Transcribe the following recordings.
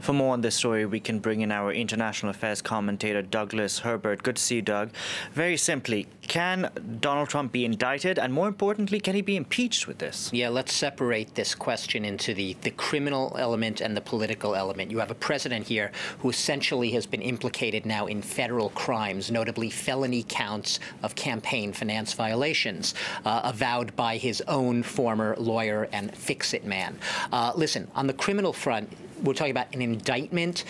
For more on this story, we can bring in our international affairs commentator, Douglas Herbert. Good to see you, Doug. Very simply, can Donald Trump be indicted? And more importantly, can he be impeached with this? Yeah, let's separate this question into the criminal element and the political element. You have a president here who essentially has been implicated now in federal crimes, notably felony counts of campaign finance violations, avowed by his own former lawyer and fix-it man. Listen, on the criminal front, we're talking about an indictment.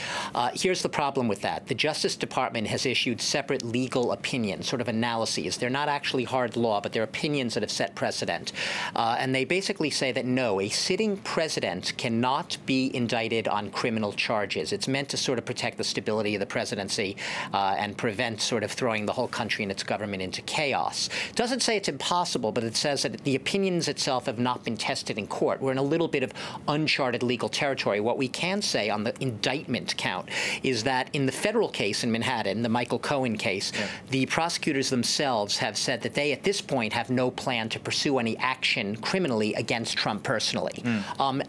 Here's the problem with that. The Justice Department has issued separate legal opinions, sort of analyses. They're not actually hard law, but they're opinions that have set precedent. And they basically say that no, a sitting president cannot be indicted on criminal charges. It's meant to sort of protect the stability of the presidency and prevent sort of throwing the whole country and its government into chaos. It doesn't say it's impossible, but it says that the opinions itself have not been tested in court. We're in a little bit of uncharted legal territory. What we can say on the indictment count is that in the federal case in Manhattan, the Michael Cohen case, the prosecutors themselves have said that they, at this point, have no plan to pursue any action criminally against Trump personally.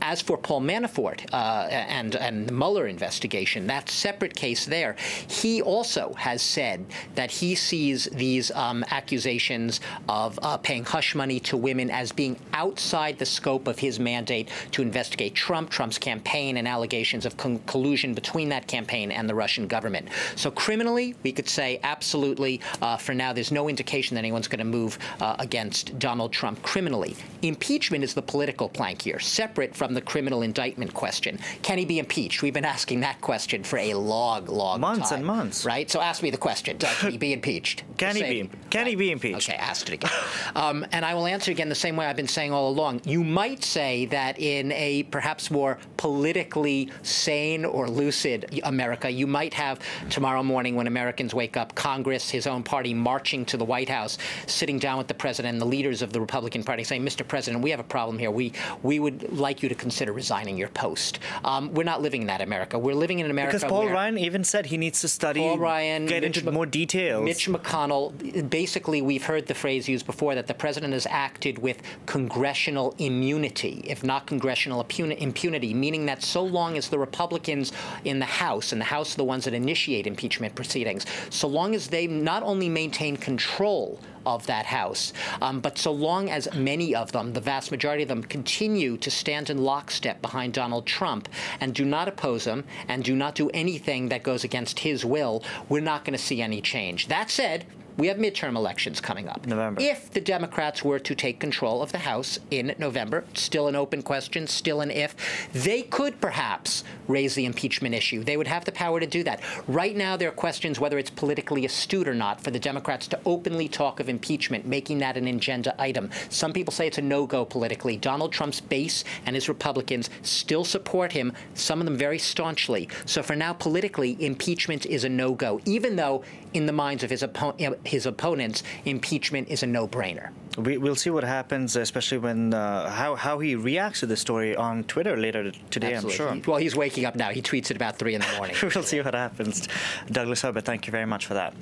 As for Paul Manafort and the Mueller investigation, that separate case there, he also has said that he sees these accusations of paying hush money to women as being outside the scope of his mandate to investigate Trump's campaign, and allegations of collusion between that campaign and the Russian government. So criminally, we could say absolutely, for now, there's no indication that anyone's going to move against Donald Trump criminally. Impeachment is the political plank here, separate from the criminal indictment question. Can he be impeached? We've been asking that question for a long time. Months and months. Right? So ask me the question. Can he be impeached? Can he be impeached? Okay, ask it again. And I will answer again the same way I've been saying all along. You might say that in a perhaps more politically sane or lucid America, you might have tomorrow morning, when Americans wake up, Congress, his own party, marching to the White House, sitting down with the president and the leaders of the Republican Party saying, Mr. President, we have a problem here. We would like you to consider resigning your post. We're not living in that America. We're living in an America because Paul Ryan even said he needs to study, get into more details. Mitch McConnell, basically, we've heard the phrase used before that the president has acted with congressional immunity, if not congressional impunity, meaning that so long as the Republicans in the House, and the House are the ones that initiate impeachment proceedings, so long as they not only maintain control of that House, but so long as many of them, the vast majority of them, continue to stand in lockstep behind Donald Trump and do not oppose him and do not do anything that goes against his will, we're not going to see any change. That said, we have midterm elections coming up. November. If the Democrats were to take control of the House in November, still an open question, still an if, they could perhaps raise the impeachment issue. They would have the power to do that. Right now, there are questions whether it's politically astute or not for the Democrats to openly talk of impeachment, making that an agenda item. Some people say it's a no-go politically. Donald Trump's base and his Republicans still support him, some of them very staunchly. So for now, politically, impeachment is a no-go, even though in the minds of his opponents, impeachment is a no-brainer. We'll see what happens, especially when how he reacts to the story on Twitter later today. Absolutely. I'm sure. Well, he's waking up now. He tweets at about 3 in the morning. We'll see what happens. Douglas Herbert, thank you very much for that.